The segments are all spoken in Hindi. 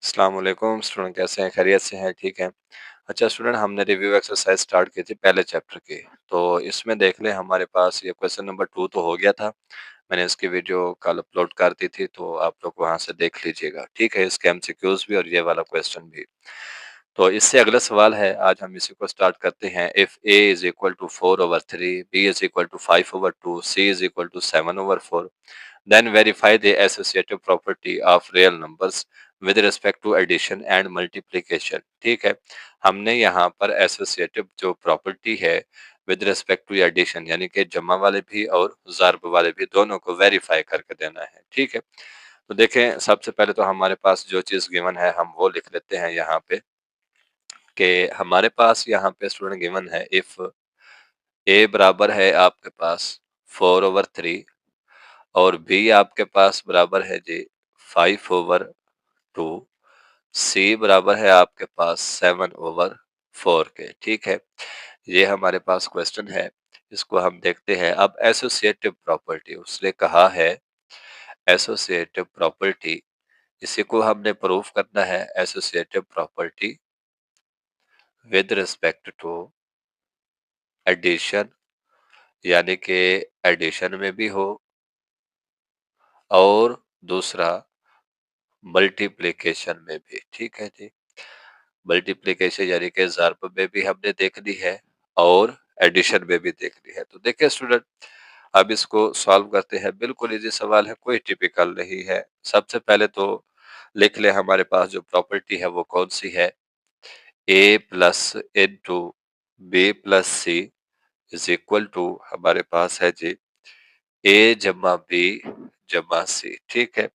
अस्सलाम वालेकुम स्टूडेंट, कैसे हैं? खैरियत से हैं? ठीक है। अच्छा स्टूडेंट, हमने रिव्यू एक्सरसाइज स्टार्ट की थी पहले चैप्टर की। तो इसमें देख लें, हमारे पास ये क्वेश्चन नंबर 2 तो हो गया था। मैंने इसकी वीडियो कल अपलोड कर दी थी, तो आप लोग वहां से देख लीजिएगा। ठीक है, इसके एमसीक्यूज भी और ये वाला क्वेश्चन भी। तो इससे अगला सवाल है, आज हम इसी को स्टार्ट करते हैं। If A is equal to 4/3, B is equal to 5/2, C is equal to 7/4, then verify the associative property of real numbers with respect to addition and multiplication। ठीक है, हमने यहाँ पर एसोसिएटिव जो प्रॉपर्टी है विद रिस्पेक्ट टू एडिशन, यानी कि जमा वाले भी और ज़र्ब वाले भी, दोनों को वेरीफाई करके देना है। ठीक है, तो देखें, सबसे पहले तो हमारे पास जो चीज़ गिवन है हम वो लिख लेते हैं यहाँ पे, कि हमारे पास यहाँ पे स्टूडेंट गिवन है इफ ए बराबर है आपके पास 4/3 और बी आपके पास बराबर है जी 5/2, सी बराबर है आपके पास 7/4 के। ठीक है, ये हमारे पास क्वेश्चन है, इसको हम देखते हैं। अब एसोसिएटिव प्रॉपर्टी उसने कहा है, एसोसिएटिव प्रॉपर्टी इसी को हमने प्रूफ करना है। Associative property with respect to addition, यानी कि एडिशन में भी हो, और दूसरा मल्टीप्लिकेशन में भी। ठीक है जी, मल्टीप्लिकेशन यानी कि ज़र्ब में भी हमने देख ली है और एडिशन में भी देख ली है। तो देखिए स्टूडेंट, अब इसको सॉल्व करते हैं। बिल्कुल इजी सवाल है, कोई टिपिकल नहीं है। सबसे पहले तो लिख ले, हमारे पास जो प्रॉपर्टी है वो कौन सी है। A plus into B plus C is equal to हमारे पास है जी ए जमा बी जमा सी। ठीक है,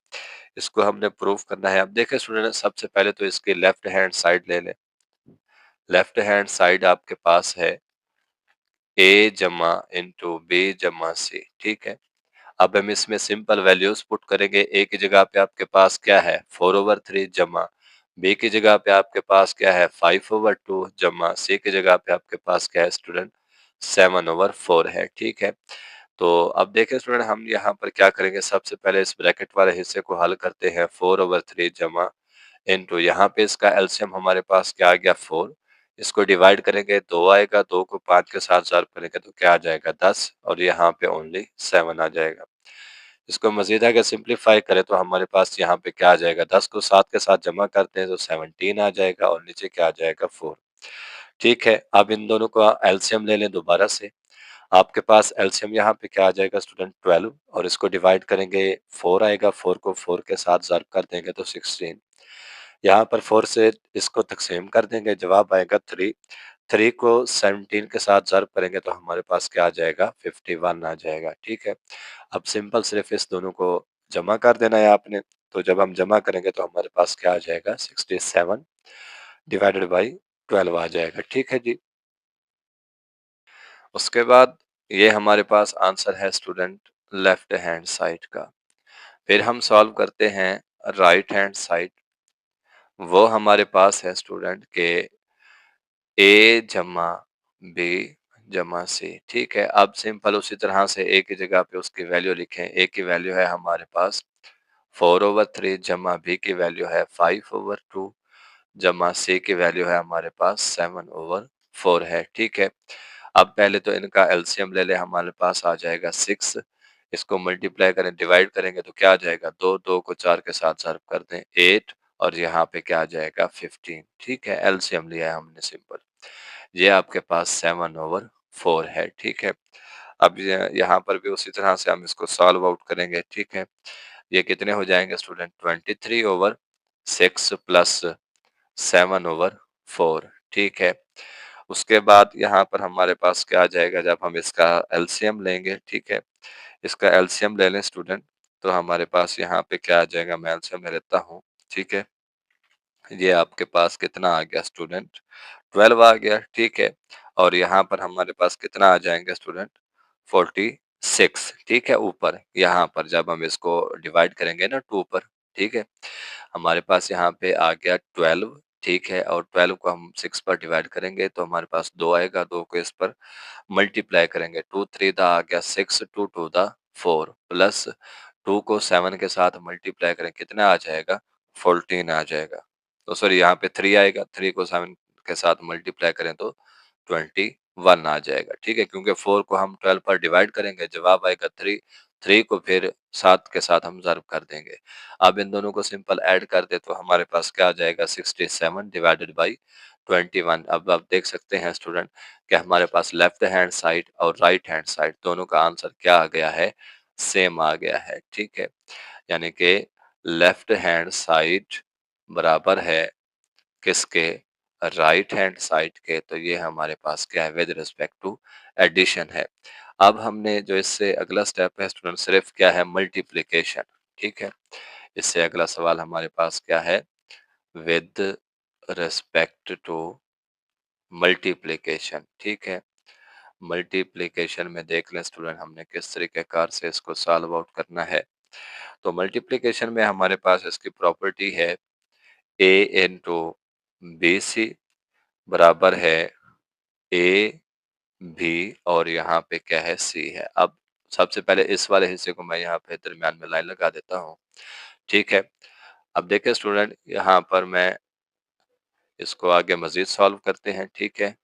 इसको हमने प्रूफ करना है। अब देखें स्टूडेंट, सबसे पहले तो इसकी लेफ्ट हैंड साइड ले लें। लेफ्ट हैंड साइड आपके पास है ए जमा इंटू बी जमा सी। ठीक है, अब हम इसमें सिंपल वैल्यूज पुट करेंगे। ए की जगह पे आपके पास क्या है 4/3 जमा बी की जगह पे आपके पास क्या है 5/2 जमा सी की जगह पे आपके पास क्या है स्टूडेंट 7/4 है। ठीक है, तो अब देखें स्टूडेंट, हम यहाँ पर क्या करेंगे, सबसे पहले इस ब्रैकेट वाले हिस्से को हल करते हैं। 4/3 जमा इंटू यहाँ पे इसका एलसीएम हमारे पास क्या आ गया 4। इसको डिवाइड करेंगे, 2 आएगा, 2 को 5 के साथ ज़ार्ब करेंगे तो क्या आ जाएगा 10, और यहाँ पे ओनली 7 आ जाएगा। इसको मजीद आगे सिंप्लीफाई करें तो हमारे पास यहाँ पे क्या आ जाएगा, 10 को 7 के साथ जमा करते हैं तो 17 आ जाएगा, और नीचे क्या आ जाएगा 4। ठीक है, अब इन दोनों का एलसीएम ले लें दोबारा से। आपके पास एलसीएम यहाँ पे क्या आ जाएगा स्टूडेंट 12, और इसको डिवाइड करेंगे, 4 आएगा, 4 को 4 के साथ ज़ार्ब कर देंगे तो 16। यहाँ पर 4 से इसको तकसीम कर देंगे, जवाब आएगा 3। 3 को 17 के साथ ज़र्ब करेंगे तो हमारे पास क्या आ जाएगा 51 आ जाएगा। ठीक है, अब सिंपल सिर्फ इस दोनों को जमा कर देना है आपने। तो जब हम जमा करेंगे तो हमारे पास क्या आ जाएगा 67 डिवाइडेड बाई 12 आ जाएगा। ठीक है जी, उसके बाद ये हमारे पास आंसर है स्टूडेंट लेफ्ट हैंड साइड का। फिर हम सॉल्व करते हैं राइट हैंड साइड। वो हमारे पास है स्टूडेंट के ए जमा बी जमा सी। ठीक है, अब सिंपल उसी तरह से ए की जगह पे उसकी वैल्यू लिखें। ए की वैल्यू है हमारे पास 4/3 जमा बी की वैल्यू है 5/2 जमा सी की वैल्यू है हमारे पास 7/4 है। ठीक है, अब पहले तो इनका एलसीएम ले ले, हमारे पास आ जाएगा 6। इसको मल्टीप्लाई करें, डिवाइड करेंगे तो क्या आ जाएगा, 2 2 को 4 के साथ ज़र्ब कर दें 8, और यहाँ पे क्या आ जाएगा 15। ठीक है, एलसीएम लिया है हमने सिंपल। ये आपके पास 7/4 है। ठीक है, अब यहाँ पर भी उसी तरह से हम इसको सॉल्व आउट करेंगे। ठीक है, ये कितने हो जाएंगे स्टूडेंट 23/6 प्लस 7/4। ठीक है, उसके बाद यहाँ पर हमारे पास क्या आ जाएगा, जब हम इसका एलसीएम लेंगे। ठीक है, इसका एलसीएम ले लें स्टूडेंट, तो हमारे पास यहाँ पे क्या आ जाएगा, मैं एलसीएम ले लेता हूँ। ठीक है, ये आपके पास कितना आ गया स्टूडेंट 12 आ गया। ठीक है, और यहाँ पर हमारे पास कितना आ जाएंगे स्टूडेंट 46। ठीक है, ऊपर यहाँ पर जब हम इसको डिवाइड करेंगे ना 2 पर, ठीक है, हमारे पास यहाँ पे आ गया 12। ठीक है, और 12 को हम 6 पर डिवाइड करेंगे तो हमारे पास 2 आएगा, 2 को इस पर मल्टीप्लाई करेंगे, 2 3 दा आ गया 6, 2 2 दा 4, प्लस 2 को 7 के साथ मल्टीप्लाई करें, कितना आ जाएगा 14 आ जाएगा। तो सॉरी यहाँ पे 3 आएगा, 3 को 7 के साथ मल्टीप्लाई करें तो 21 आ जाएगा, ठीक है? क्योंकि 4 को हम 12 पर डिवाइड करेंगे, जवाब आएगा 3, 3 को फिर 7 के साथ हम ज़र्ब कर देंगे। अब इन दोनों को सिंपल ऐड कर दें तो हमारे पास क्या आ जाएगा 67 डिवाइडेड बाई 21। अब आप देख सकते हैं स्टूडेंट कि हमारे पास लेफ्ट हैंड साइड और राइट हैंड साइड दोनों का आंसर क्या आ गया है? सेम आ गया है, ठीक है? यानी कि लेफ्ट हैंड साइड बराबर है किसके? राइट हैंड साइड के। तो ये हमारे पास क्या है? विद रिस्पेक्ट टू एडिशन है। अब हमने जो इससे अगला स्टेप है स्टूडेंट सिर्फ क्या है? मल्टीप्लिकेशन, ठीक है? इससे अगला सवाल हमारे पास क्या है? विद रिस्पेक्ट टू मल्टीप्लिकेशन, ठीक है? मल्टीप्लिकेशन में देख लें स्टूडेंट हमने किस तरीके कार से इसको सॉल्व आउट करना है। तो मल्टीप्लिकेशन में हमारे पास इसकी प्रॉपर्टी है ए इंटू बी सी बराबर है ए बी और यहाँ पे क्या है? सी है। अब सबसे पहले इस वाले हिस्से को मैं यहाँ पे दरमियान में लाइन लगा देता हूँ, ठीक है? अब देखिए स्टूडेंट यहाँ पर मैं इसको आगे मजीद सॉल्व करते हैं, ठीक है?